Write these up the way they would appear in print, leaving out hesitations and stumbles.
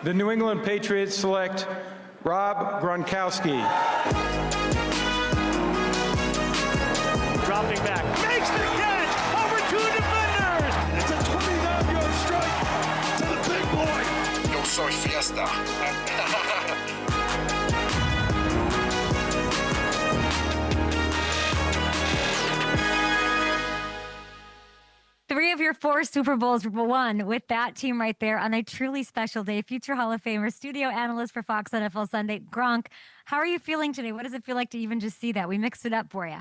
The New England Patriots select Rob Gronkowski. Dropping back, makes the catch over two defenders. It's a 29-yard strike to the big boy. Yo soy fiesta. Three of your four Super Bowls were won with that team right there on a truly special day. Future Hall of Famer, studio analyst for Fox NFL Sunday, Gronk. How are you feeling today? What does it feel like to even just see that? We mixed it up for you.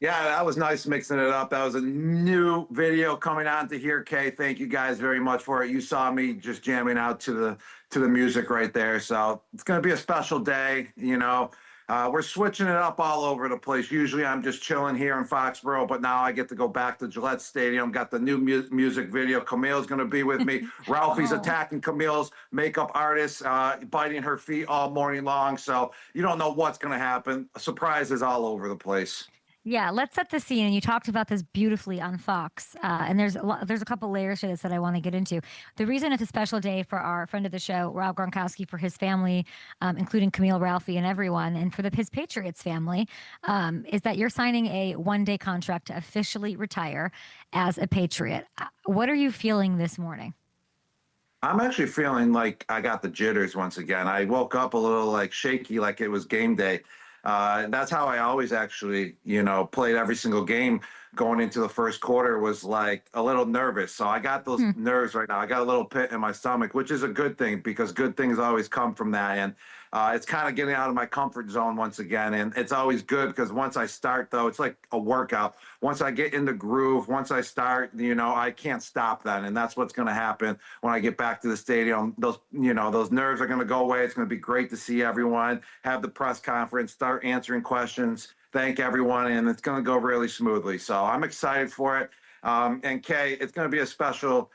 Yeah, that was nice mixing it up. That was a new video coming on to here, Kay. Thank you guys very much for it. You saw me just jamming out to the music right there. So it's going to be a special day, you know. We're switching it up all over the place. Usually I'm just chilling here in Foxborough, but now I get to go back to Gillette Stadium. Got the new music video. Camille's going to be with me. Ralphie's attacking Camille's makeup artist, biting her feet all morning long. So you don't know what's going to happen. Surprises all over the place. Yeah, let's set the scene. And you talked about this beautifully on Fox. And there's a couple layers to this that I want to get into. The reason it's a special day for our friend of the show, Rob Gronkowski, for his family, including Camille, Ralphie, and everyone, and for his Patriots family, is that you're signing a one-day contract to officially retire as a Patriot. What are you feeling this morning? I'm actually feeling like I got the jitters once again. I woke up a little like shaky, like it was game day. That's how I always actually, played every single game going into the first quarter, was like a little nervous. So I got those nerves right now. I got a little pit in my stomach, which is a good thing because good things always come from that. And it's kind of getting out of my comfort zone once again. And it's always good because once I start, though, it's like a workout. Once I get in the groove, once I start, I can't stop then. And that's what's going to happen when I get back to the stadium. Those nerves are going to go away. It's going to be great to see everyone, have the press conference, start answering questions, thank everyone, and it's going to go really smoothly. So I'm excited for it. And Kay, it's going to be a special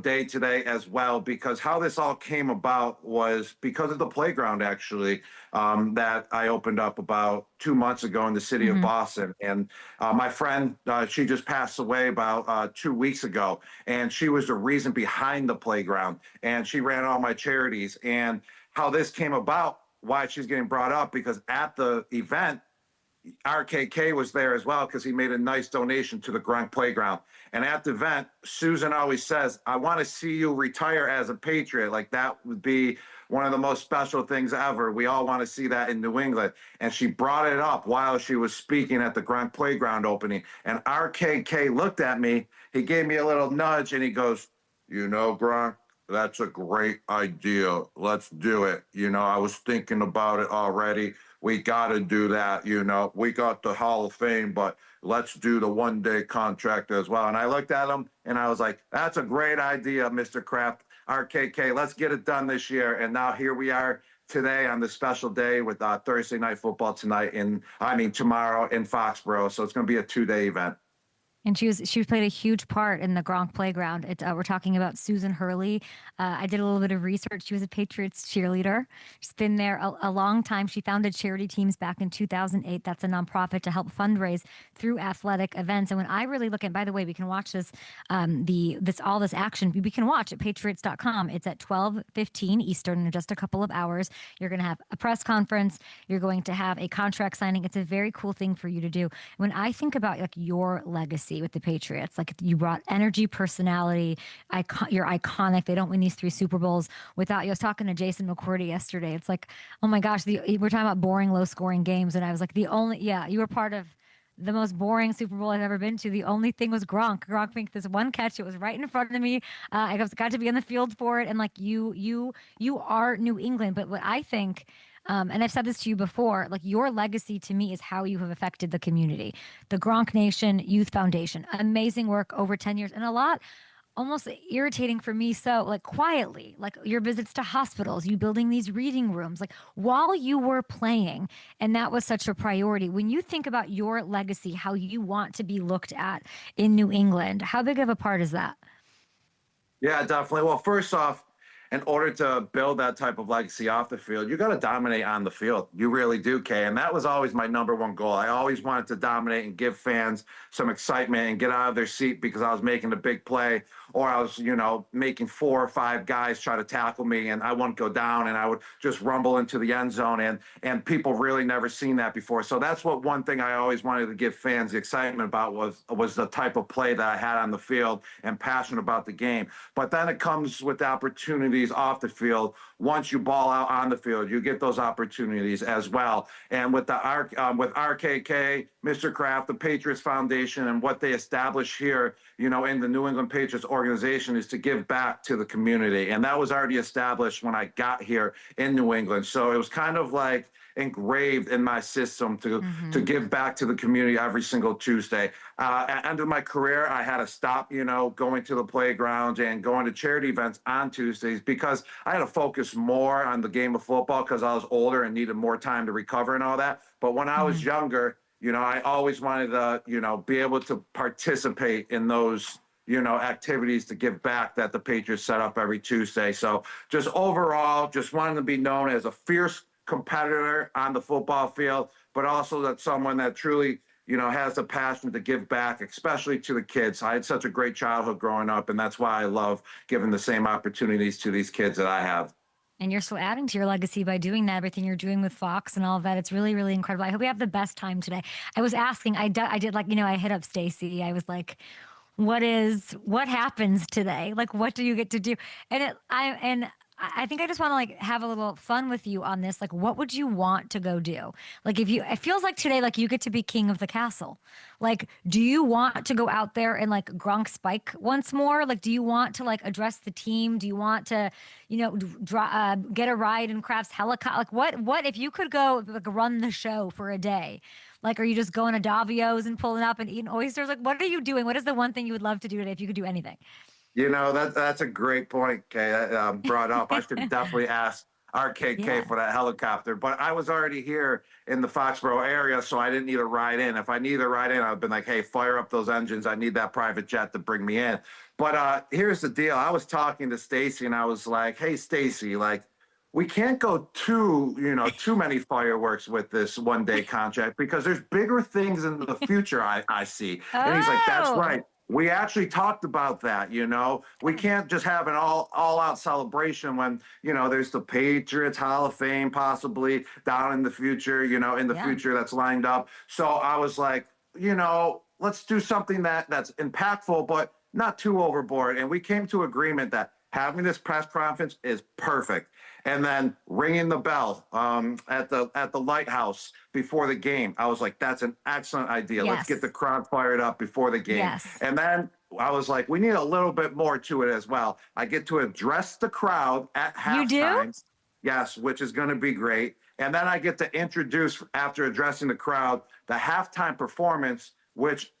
day today as well, because how this all came about was because of the playground, actually, that I opened up about 2 months ago in the city of Boston. And my friend, she just passed away about 2 weeks ago, and she was the reason behind the playground, and she ran all my charities. And how this came about, why she's getting brought up, because at the event, RKK was there as well because he made a nice donation to the Gronk playground. And at the event, Susan always says, I want to see you retire as a Patriot. Like, that would be one of the most special things ever. We all want to see that in New England. And she brought it up while she was speaking at the Gronk playground opening. And RKK looked at me. He gave me a little nudge and he goes, Gronk, that's a great idea. Let's do it. I was thinking about it already. We got to do that. We got the Hall of Fame, but let's do the one-day contract as well. And I looked at him and I was like, that's a great idea, Mr. Kraft. RKK, let's get it done this year. And now here we are today on this special day with Thursday Night Football tomorrow in Foxborough. So it's going to be a 2-day event. And she played a huge part in the Gronk playground. We're talking about Susan Hurley. I did a little bit of research. She was a Patriots cheerleader. She's been there a long time. She founded charity teams back in 2008. That's a nonprofit to help fundraise through athletic events. And when I really look at, by the way, we can watch this, all this action. We can watch at patriots.com. It's at 12:15 Eastern in just a couple of hours. You're going to have a press conference. You're going to have a contract signing. It's a very cool thing for you to do. When I think about your legacy with the Patriots, you brought energy, personality, you're iconic. They don't win these 3 Super Bowls without you. I was talking to Jason McCourty yesterday. It's like, oh my gosh, we're talking about boring, low scoring games. And I was like, you were part of the most boring Super Bowl I've ever been to. The only thing was Gronk. Gronk made this one catch. It was right in front of me. I got to be on the field for it. And you are New England. But what I think, and I've said this to you before, your legacy to me is how you have affected the community. The Gronk Nation Youth Foundation, amazing work over 10 years, and a lot almost irritating for me. So quietly, your visits to hospitals, you building these reading rooms, while you were playing, and that was such a priority. When you think about your legacy, how you want to be looked at in New England, how big of a part is that? Yeah, definitely. Well, first off, in order to build that type of legacy off the field, you got to dominate on the field. You really do, Kay. And that was always my number one goal. I always wanted to dominate and give fans some excitement and get out of their seat because I was making a big play, or I was, making 4 or 5 guys try to tackle me and I wouldn't go down and I would just rumble into the end zone. And people really never seen that before. So that's what one thing I always wanted to give fans the excitement about was the type of play that I had on the field and passionate about the game. But then it comes with the opportunities off the field. Once you ball out on the field, you get those opportunities as well. And with with RKK, Mr. Kraft, the Patriots Foundation, and what they establish here, in the New England Patriots organization is to give back to the community. And that was already established when I got here in New England. So it was kind of like engraved in my system to give back to the community every single Tuesday. At the end of my career, I had to stop, going to the playgrounds and going to charity events on Tuesdays because I had to focus more on the game of football because I was older and needed more time to recover and all that. But when I was younger, I always wanted to, be able to participate in those, activities to give back that the Patriots set up every Tuesday. So just overall, just wanted to be known as a fierce competitor on the football field, but also that someone that truly, has a passion to give back, especially to the kids. I had such a great childhood growing up, and that's why I love giving the same opportunities to these kids that I have. And you're still adding to your legacy by doing that, everything you're doing with Fox and all of that. It's really, really incredible. I hope you have the best time today. I was asking, I did I hit up Stacy. I was like, what happens today? Like, what do you get to do? And I think I just want to have a little fun with you on this. Like, what would you want to go do? Like, it feels like today, like you get to be king of the castle. Like, do you want to go out there and Gronk spike once more? Like, do you want to address the team? Do you want to, get a ride in Kraft's helicopter? Like, what if you could go run the show for a day? Like, are you just going to Davio's and pulling up and eating oysters? Like, what are you doing? What is the one thing you would love to do today if you could do anything? That's a great point, Kay, that brought up. I should definitely ask RKK for that helicopter. But I was already here in the Foxborough area, so I didn't need a ride in. If I needed a ride in, I'd been like, hey, fire up those engines. I need that private jet to bring me in. But here's the deal. I was talking to Stacy, and I was like, hey, Stacy, we can't go too many fireworks with this one-day contract because there's bigger things in the future I see. And he's like, that's right. We actually talked about that, We can't just have an all-out celebration when, there's the Patriots Hall of Fame possibly down in the future, future that's lined up. So I was like, let's do something that's impactful, but not too overboard. And we came to agreement that having this press conference is perfect. And then ringing the bell at the lighthouse before the game. I was like, that's an excellent idea. Yes. Let's get the crowd fired up before the game. Yes. And then I was like, we need a little bit more to it as well. I get to address the crowd at halftime. You do? Yes, which is going to be great. And then I get to introduce, after addressing the crowd, the halftime performance, which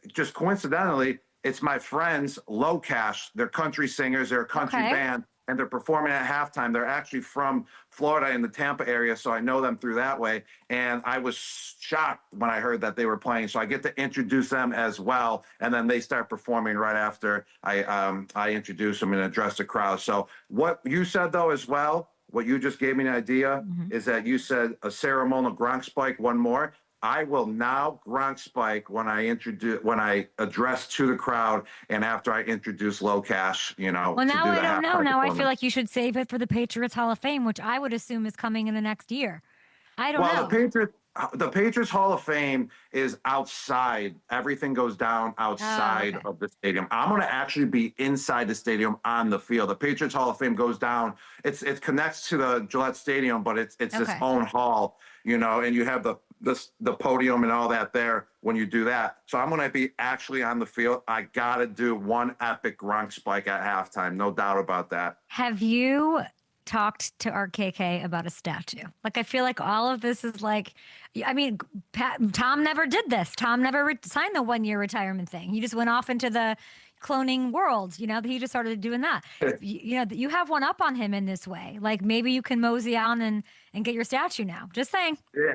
just coincidentally, it's my friends, Low Cash. They're country singers. They're a country band. And they're performing at halftime. They're actually from Florida in the Tampa area, so I know them through that way. And I was shocked when I heard that they were playing. So I get to introduce them as well, and then they start performing right after I introduce them and address the crowd. So what you said, though, as well, what you just gave me an idea is that you said a ceremonial Gronk spike, one more. I will now Gronk spike when I address to the crowd and after I introduce Low Cash, Well, now I don't know. Now I feel like you should save it for the Patriots Hall of Fame, which I would assume is coming in the next year. I don't know. Well, the Patriots Hall of Fame is outside. Everything goes down outside of the stadium. I'm going to actually be inside the stadium on the field. The Patriots Hall of Fame goes down. It connects to the Gillette Stadium, but it's its own hall, and you have the podium and all that there when you do that. So I'm going to be actually on the field. I got to do one epic Gronk spike at halftime. No doubt about that. Have you talked to RKK about a statue? I feel like all of this is Tom never did this. Tom never signed the 1-year retirement thing. He just went off into the cloning world, he just started doing that. You have one up on him in this way. Maybe you can mosey on and get your statue now. Just saying. Yeah.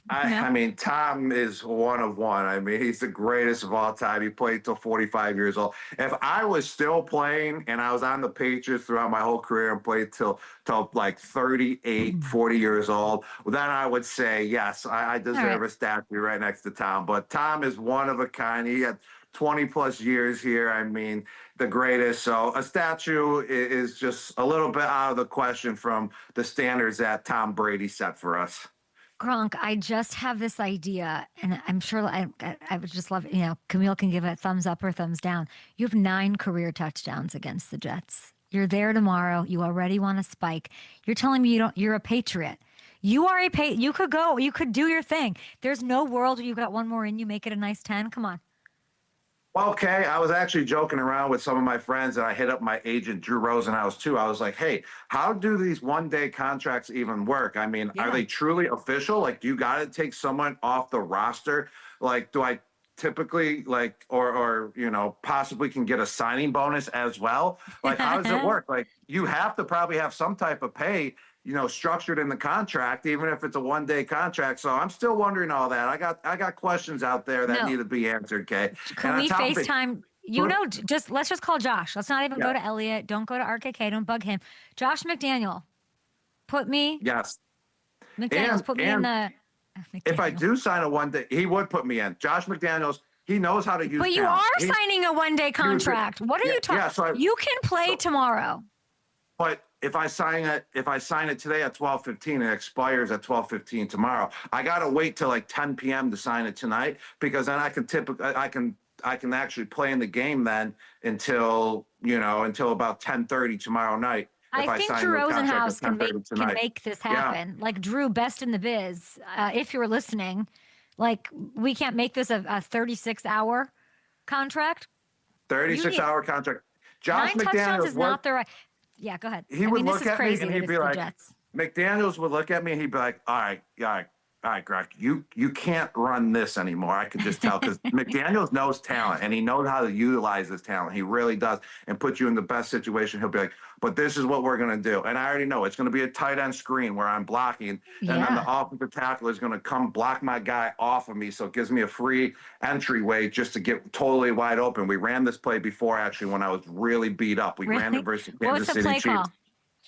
I mean, Tom is one of one. I mean, he's the greatest of all time. He played till 45 years old. If I was still playing and I was on the Patriots throughout my whole career and played till like 38, 40 years old, then I would say, yes, I deserve a statue right next to Tom. But Tom is one of a kind. He had 20 plus years here. I mean, the greatest. So a statue is just a little bit out of the question from the standards that Tom Brady set for us. Gronk, I just have this idea, and I'm sure I would just love it. Camille can give it a thumbs up or thumbs down. You have 9 career touchdowns against the Jets. You're there tomorrow. You already want to spike. You're telling me you're a Patriot. You are you could go. You could do your thing. There's no world where you've got one more in you. Make it a nice 10. Come on. Okay, I was actually joking around with some of my friends, and I hit up my agent, Drew Rosenhaus, too. I was like, hey, how do these one-day contracts even work? I mean, are they truly official? Like, do you got to take someone off the roster? Like, do I typically, like, or possibly can get a signing bonus as well? Like, how does it work? Like, you have to probably have some type of pay structured in the contract, even if it's a one-day contract. So I'm still wondering all that. I got questions out there that need to be answered, Kay. Can we FaceTime? Let's just call Josh. Let's not even go to Elliot. Don't go to RKK. Don't bug him. Josh McDaniel, put me. Yes. McDaniels, put me in the. If I do sign a one-day, he would put me in. Josh McDaniels, he knows how to use. But you are signing a one-day contract. What are you talking? Yeah, so you can play tomorrow. But if I sign it today at 12:15, it expires at 12:15 tomorrow. I gotta wait till like 10 p.m. to sign it tonight, because then I can actually play in the game then until about 10:30 tomorrow night. I think Drew Rosenhaus can make this happen. Yeah. Like, Drew, best in the biz. If you're listening, like, we can't make this a 36-hour contract. 36-hour contract. Josh 9 touchdowns is not the right. Yeah, go ahead. He would look at me and he'd be like, McDaniels would look at me and he'd be like, all right, Gronk, you can't run this anymore. I could just tell, because McDaniels knows talent and he knows how to utilize his talent. He really does, and put you in the best situation. He'll be like, but this is what we're going to do. And I already know it's going to be a tight end screen where I'm blocking, and then the offensive tackle is going to come block my guy off of me. So it gives me a free entryway just to get totally wide open. We ran this play before, actually, when I was really beat up. We ran it versus Kansas City Chiefs.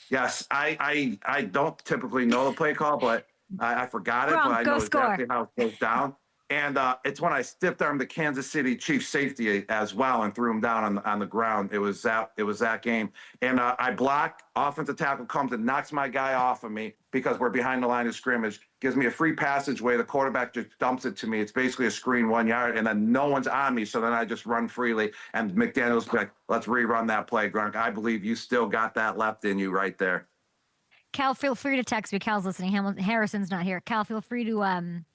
Yes, I don't typically know the play call, but I forgot it, but I know exactly how it goes down. And it's when I stiff armed the Kansas City Chiefs safety as well and threw him down on the ground. It was that game. And I block, offensive tackle comes and knocks my guy off of me because we're behind the line of scrimmage, gives me a free passageway. The quarterback just dumps it to me. It's basically a screen 1 yard, and then no one's on me. So then I just run freely. And McDaniels be like, let's rerun that play, Gronk. I believe you still got that left in you right there. Cal, feel free to text me. Cal's listening. Harrison's not here. Cal, feel free to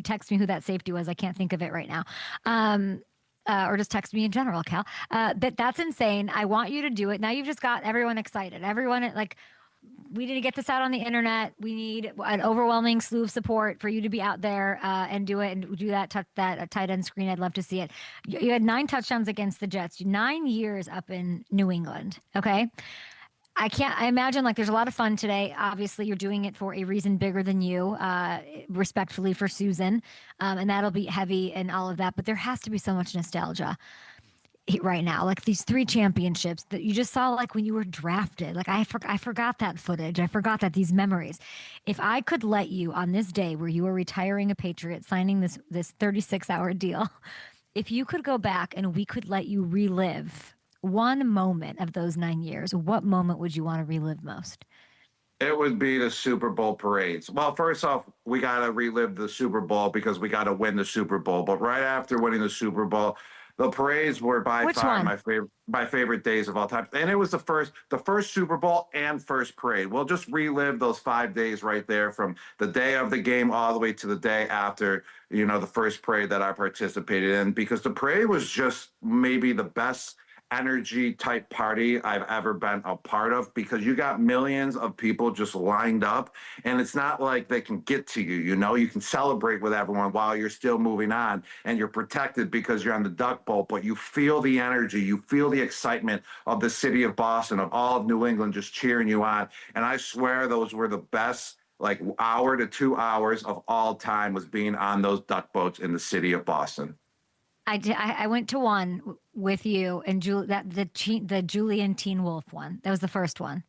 text me who that safety was. I can't think of it right now. Or just text me in general, Cal. But that's insane. I want you to do it. Now you've just got everyone excited. Everyone, like, we need to get this out on the internet. We need an overwhelming slew of support for you to be out there and do it and do that tight end screen. I'd love to see it. You had 9 touchdowns against the Jets. 9 years up in New England. Okay. I imagine, like, there's a lot of fun today. Obviously, you're doing it for a reason bigger than you, respectfully for Susan. And that'll be heavy and all of that. But there has to be so much nostalgia right now. Like, these 3 championships that you just saw, like, when you were drafted. Like, I forgot that footage. I forgot that, these memories. If I could let you, on this day where you were retiring a Patriot, signing this 36-hour deal, if you could go back and we could let you relive one moment of those 9 years, what moment would you want to relive most? It would be the Super Bowl parades. Well, first off, we got to relive the Super Bowl because we got to win the Super Bowl. But right after winning the Super Bowl, the parades were by far my favorite days of all time. And it was the first Super Bowl and first parade. We'll just relive those 5 days right there, from the day of the game all the way to the day after, the first parade that I participated in, because the parade was just maybe the best energy type party I've ever been a part of, because you got millions of people just lined up, and it's not like they can get to you. You can celebrate with everyone while you're still moving on, and you're protected because you're on the duck boat, but you feel the energy, you feel the excitement of the city of Boston, of all of New England just cheering you on. And I swear those were the best like hour to 2 hours of all time was being on those duck boats in the city of Boston. I went to one with you and the Julian Teen Wolf one. That was the first one.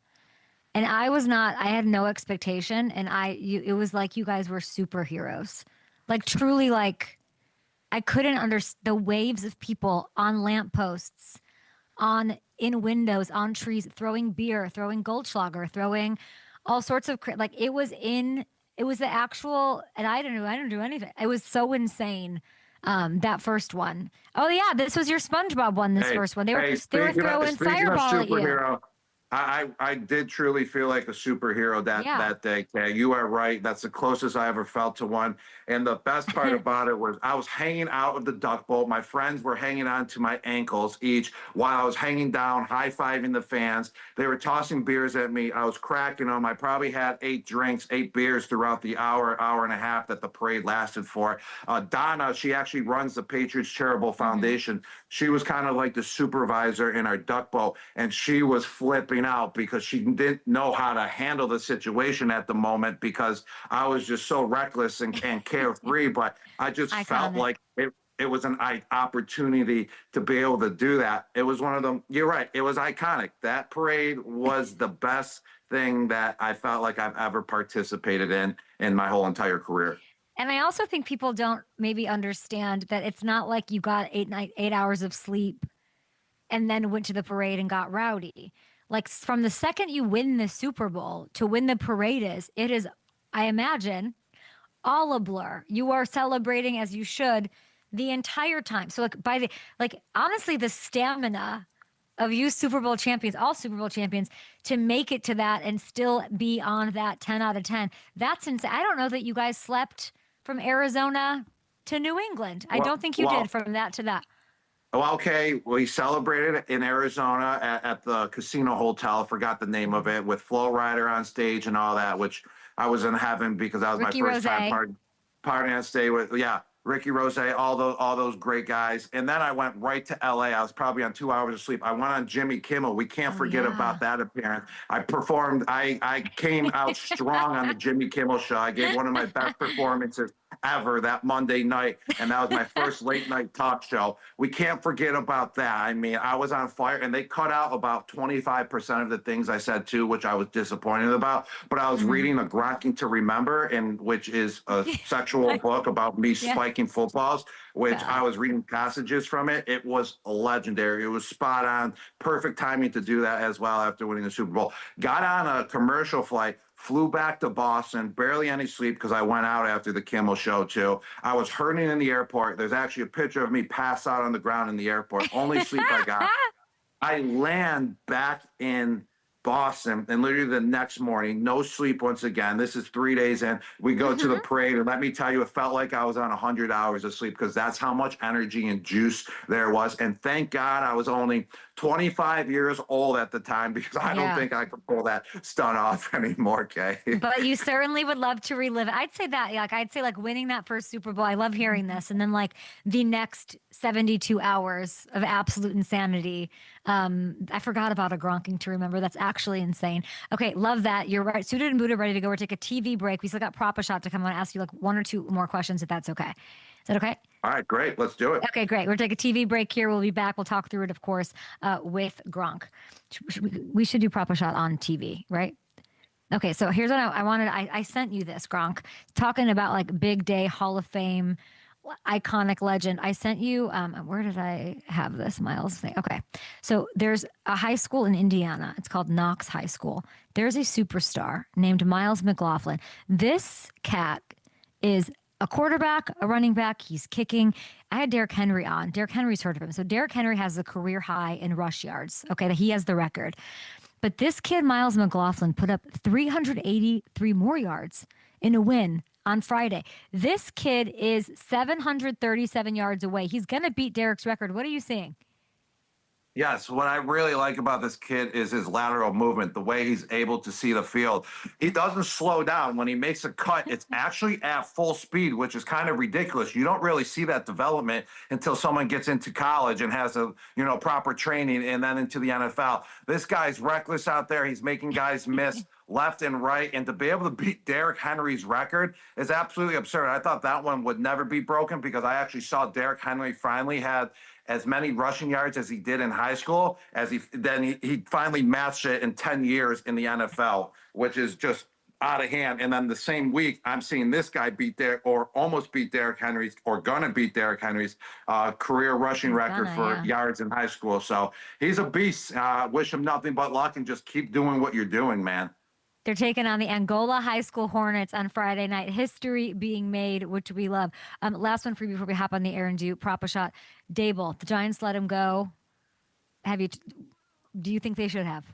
And I had no expectation. And it was like you guys were superheroes. Like truly, like I couldn't understand the waves of people on lampposts, in windows, on trees, throwing beer, throwing Goldschlager, throwing all sorts of, like it was the actual, and I didn't do anything. It was so insane. That first one. Oh yeah, this was your SpongeBob one. This first one. They were throwing fireball at you. I did truly feel like a superhero that day, Kay. You are right. That's the closest I ever felt to one. And the best part about it was I was hanging out of the duck boat. My friends were hanging on to my ankles each while I was hanging down, high-fiving the fans. They were tossing beers at me. I was cracking them. I probably had 8 beers throughout the hour and a half that the parade lasted for. Donna, she actually runs the Patriots Charitable Foundation. She was kind of like the supervisor in our duck boat, and she was flipping out because she didn't know how to handle the situation at the moment because I was just so reckless and carefree. But I just felt like it was an opportunity to be able to do that. It was one of them. You're right. It was iconic. That parade was the best thing that I felt like I've ever participated in my whole entire career. And I also think people don't maybe understand that it's not like you got 8 hours of sleep and then went to the parade and got rowdy. Like from the second you win the Super Bowl to when the parade it is, I imagine, all a blur. You are celebrating as you should the entire time. So honestly, the stamina of you Super Bowl champions, all Super Bowl champions, to make it to that and still be on that 10 out of 10. That's insane. I don't know that you guys slept from Arizona to New England. I don't think you did from that to that. Well, okay, we celebrated in Arizona at the Casino Hotel. Forgot the name of it, with Flo Rida on stage and all that, which I was in heaven because that was Ricky my first Rose. time partying on stage with Ricky Rose, all those great guys. And then I went right to LA. I was probably on 2 hours of sleep. I went on Jimmy Kimmel. We can't forget about that appearance. I came out strong on the Jimmy Kimmel show. I gave one of my best performances ever that Monday night, and that was my first late night talk show. We can't forget about that. I mean, I was on fire, and they cut out about 25% of the things I said too, which I was disappointed about. But I was reading a Gronk to Remember, which is a sexual book about me spiking footballs, which I was reading passages from it. It was legendary. It was spot on. Perfect timing to do that as well after winning the Super Bowl. Got on a commercial flight, flew back to Boston, barely any sleep because I went out after the Kimmel show too. I was hurting in the airport. There's actually a picture of me passed out on the ground in the airport. Only sleep I got. I land back in Boston, and literally the next morning, no sleep once again. This is 3 days in. We go to the parade, and let me tell you, it felt like I was on 100 hours of sleep because that's how much energy and juice there was. And thank God I was only 25 years old at the time because I don't think I could pull that stunt off anymore, Kay. But you certainly would love to relive it. I'd say winning that first Super Bowl. I love hearing this. And then like the next 72 hours of absolute insanity. I forgot about a Gronking to Remember. That's actually insane. Okay, love that. You're right. Suited and booted, ready to go. We're take a TV break. We still got Prop-A-Shot to come. I want to ask you like 1 or 2 more questions if that's okay. Is that okay? All right, great. Let's do it. Okay, great. We're taking a TV break here. We'll be back. We'll talk through it, of course, with Gronk. We should do Prop-A-Shot on TV, right? Okay, so here's what I wanted. I sent you this, Gronk, talking about like big day, Hall of Fame, iconic legend. I sent you, where did I have this, Myles thing? Okay, so there's a high school in Indiana. It's called Knox High School. There's a superstar named Myles McLaughlin. This cat is a quarterback, a running back. He's kicking. I had Derrick Henry on. Derrick Henry's heard of him. So Derrick Henry has a career high in rush yards. Okay, that he has the record. But this kid, Myles McLaughlin, put up 383 more yards in a win on Friday. This kid is 737 yards away. He's going to beat Derrick's record. What are you seeing? Yes, what I really like about this kid is his lateral movement, the way he's able to see the field. He doesn't slow down. When he makes a cut, it's actually at full speed, which is kind of ridiculous. You don't really see that development until someone gets into college and has a, proper training and then into the NFL. This guy's reckless out there. He's making guys miss left and right. And to be able to beat Derrick Henry's record is absolutely absurd. I thought that one would never be broken because I actually saw Derrick Henry finally had as many rushing yards as he did in high school, as he finally matched it in 10 years in the NFL, which is just out of hand. And then the same week, I'm seeing this guy beat almost beat Derrick Henry's, or gonna beat Derrick Henry's career rushing record for yards in high school. So he's a beast. Wish him nothing but luck and just keep doing what you're doing, man. They're taking on the Angola High School Hornets on Friday night. History being made, which we love. Last one for you before we hop on the air and do prop a shot. DaBoll, the Giants let him go. Do you think they should have?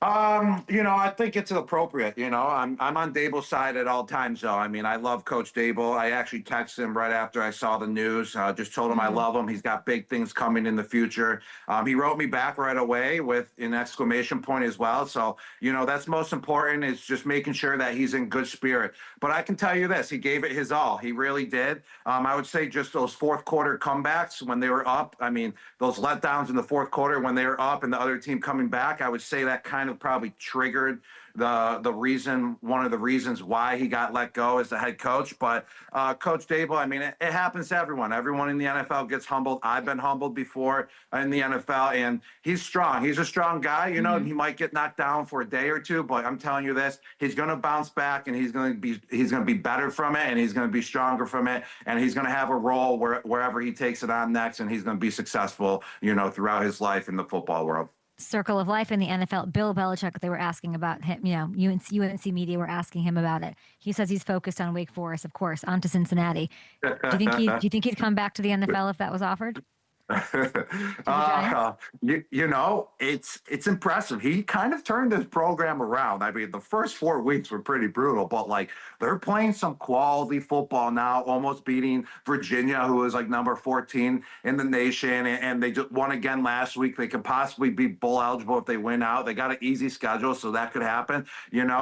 I think it's appropriate. I'm on DaBoll's side at all times, though. I mean, I love Coach DaBoll. I actually texted him right after I saw the news. Just told him I love him. He's got big things coming in the future. He wrote me back right away with an exclamation point as well. So, that's most important, is just making sure that he's in good spirit. But I can tell you this, he gave it his all. He really did. I would say just those fourth quarter comebacks when they were up. I mean, those letdowns in the fourth quarter when they were up and the other team coming back, I would say that kind of probably triggered one of the reasons why he got let go as the head coach. But Coach DaBoll, I mean, it happens to everyone. Everyone in the NFL gets humbled. I've been humbled before in the NFL, and he's strong. He's a strong guy. He might get knocked down for a day or two, but I'm telling you this, he's going to bounce back, and he's going to be better from it, and he's going to be stronger from it, and he's going to have a role wherever he takes it on next, and he's going to be successful, throughout his life in the football world. Circle of life in the NFL. Bill Belichick, they were asking about him, UNC media were asking him about it. He says he's focused on Wake Forest, of course, on to Cincinnati. Do you think he'd come back to the NFL if that was offered? It's impressive. He kind of turned his program around. I mean, the first 4 weeks were pretty brutal, but they're playing some quality football now, almost beating Virginia, who is number 14 in the nation, and they just won again last week. They could possibly be bowl eligible if they win out. They got an easy schedule, so that could happen.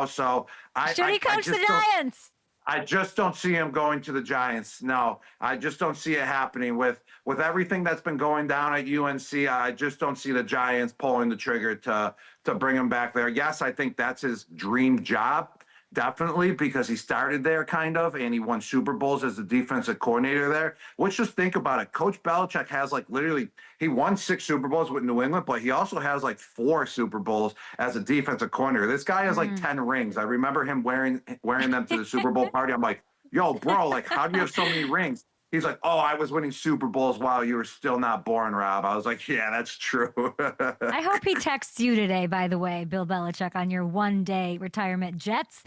So should he coach the Giants? I just don't see him going to the Giants. No, I just don't see it happening with everything that's been going down at UNC. I just don't see the Giants pulling the trigger to bring him back there. Yes, I think that's his dream job, definitely, because he started there kind of, and he won Super Bowls as the defensive coordinator there. Let's just think about it. Coach Belichick has literally, he won 6 Super Bowls with New England, but he also has 4 Super Bowls as a defensive coordinator. This guy has 10 rings. I remember him wearing them to the Super Bowl party. I'm like, yo, bro, how do you have so many rings? He's like, oh, I was winning Super Bowls while you were still not born, Rob. I was like, yeah, that's true. I hope he texts you today, by the way, Bill Belichick, on your one-day retirement. Jets,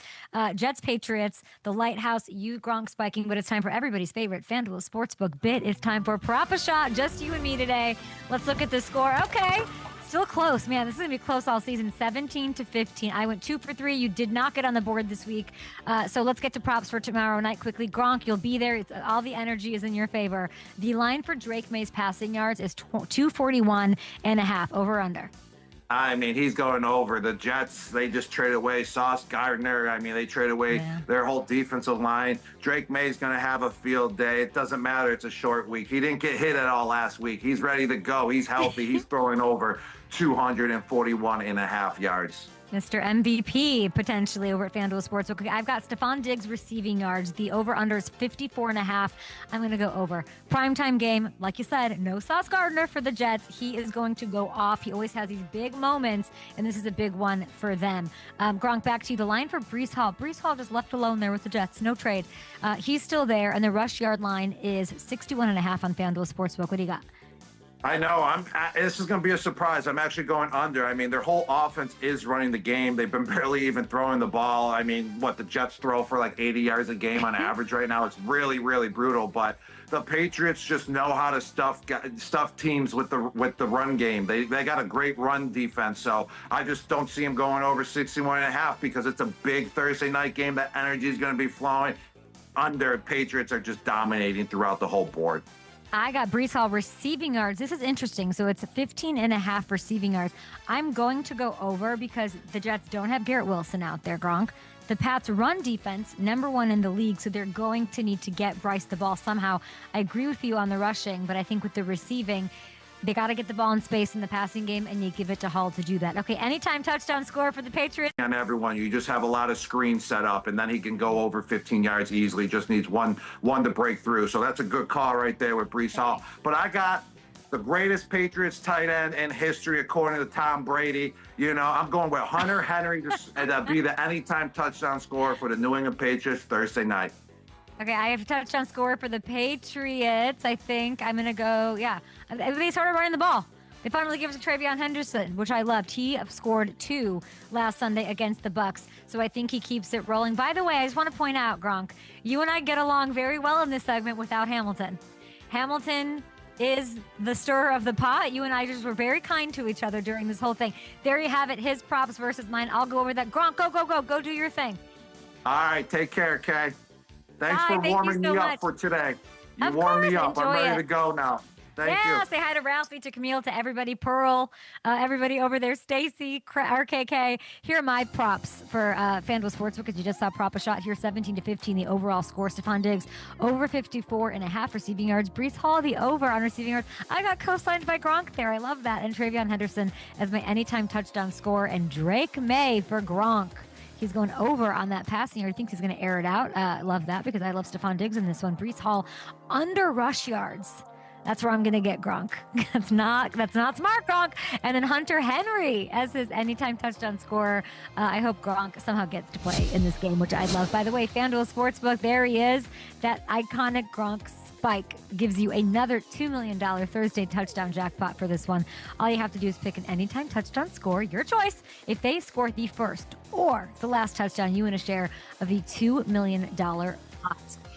Patriots, the Lighthouse, Gronk spiking, but it's time for everybody's favorite FanDuel Sportsbook bit. It's time for Prop a Shot, just you and me today. Let's look at the score. Okay. Still close, man. This is going to be close all season, 17-15. I went 2 for 3. You did not get on the board this week. So let's get to props for tomorrow night quickly. Gronk, you'll be there. All the energy is in your favor. The line for Drake May's passing yards is 241.5, over under. I mean, he's going over. The Jets, they just traded away Sauce Gardner. I mean, they traded away their whole defensive line. Drake May's going to have a field day. It doesn't matter. It's a short week. He didn't get hit at all last week. He's ready to go. He's healthy. He's throwing over 241.5 yards. Mr. MVP potentially over at FanDuel Sportsbook. I've got Stephon Diggs receiving yards. The over-under is 54.5. I'm going to go over. Primetime game, like you said, no Sauce Gardner for the Jets. He is going to go off. He always has these big moments, and this is a big one for them. Gronk, back to you. The line for Breece Hall. Breece Hall just left alone there with the Jets. No trade. He's still there, and the rush yard line is 61.5 on FanDuel Sportsbook. What do you got? I know. This is going to be a surprise. I'm actually going under. I mean, their whole offense is running the game. They've been barely even throwing the ball. I mean, the Jets throw for 80 yards a game on average right now. It's really, really brutal. But the Patriots just know how to stuff teams with the run game. They got a great run defense. So I just don't see them going over 61.5 because it's a big Thursday night game. That energy is going to be flowing. Under, Patriots are just dominating throughout the whole board. I got Brees Hall receiving yards. This is interesting. So it's 15.5 receiving yards. I'm going to go over because the Jets don't have Garrett Wilson out there, Gronk. The Pats' run defense, #1 in the league, so they're going to need to get Bryce the ball somehow. I agree with you on the rushing, but I think with the receiving, they got to get the ball in space in the passing game, and you give it to Hall to do that. Okay, anytime touchdown score for the Patriots. And everyone, you just have a lot of screens set up, and then he can go over 15 yards easily. Just needs one to break through. So that's a good call right there with Brees Hall. But I got the greatest Patriots tight end in history, according to Tom Brady. You know, I'm going with Hunter Henry to be the anytime touchdown scorer for the New England Patriots Thursday night. Okay, I have a touchdown score for the Patriots. I think I'm going to go, they started running the ball. They finally gave us to Travion Henderson, which I loved. He scored 2 last Sunday against the Bucks, so I think he keeps it rolling. By the way, I just want to point out, Gronk, you and I get along very well in this segment without Hamilton. Hamilton is the stirrer of the pot. You and I just were very kind to each other during this whole thing. There you have it, his props versus mine. I'll go over that. Gronk, go do your thing. All right, take care, Kay. Thanks Bye, for warming me up for today. You warmed me up. I'm ready to go now. Thank you. Say hi to Ralphie, to Camille, to everybody, Pearl, everybody over there, Stacy, RKK. Here are my props for FanDuel Sportsbook, because you just saw prop a shot here, 17-15, the overall score. Stephon Diggs, over 54.5 receiving yards. Brees Hall, the over on receiving yards. I got co-signed by Gronk there. I love that. And Travion Henderson as my anytime touchdown score. And Drake May for Gronk. He's going over on that passing yard. He thinks he's going to air it out. I love that because I love Stephon Diggs in this one. Brees Hall, under rush yards. That's where I'm going to get Gronk. That's not smart, Gronk. And then Hunter Henry as his anytime touchdown scorer. I hope Gronk somehow gets to play in this game, which I love. By the way, FanDuel Sportsbook, there he is. That iconic Gronk spike gives you another $2 million Thursday touchdown jackpot for this one. All you have to do is pick an anytime touchdown score, your choice. If they score the first or the last touchdown, you win a share of the $2 million pot.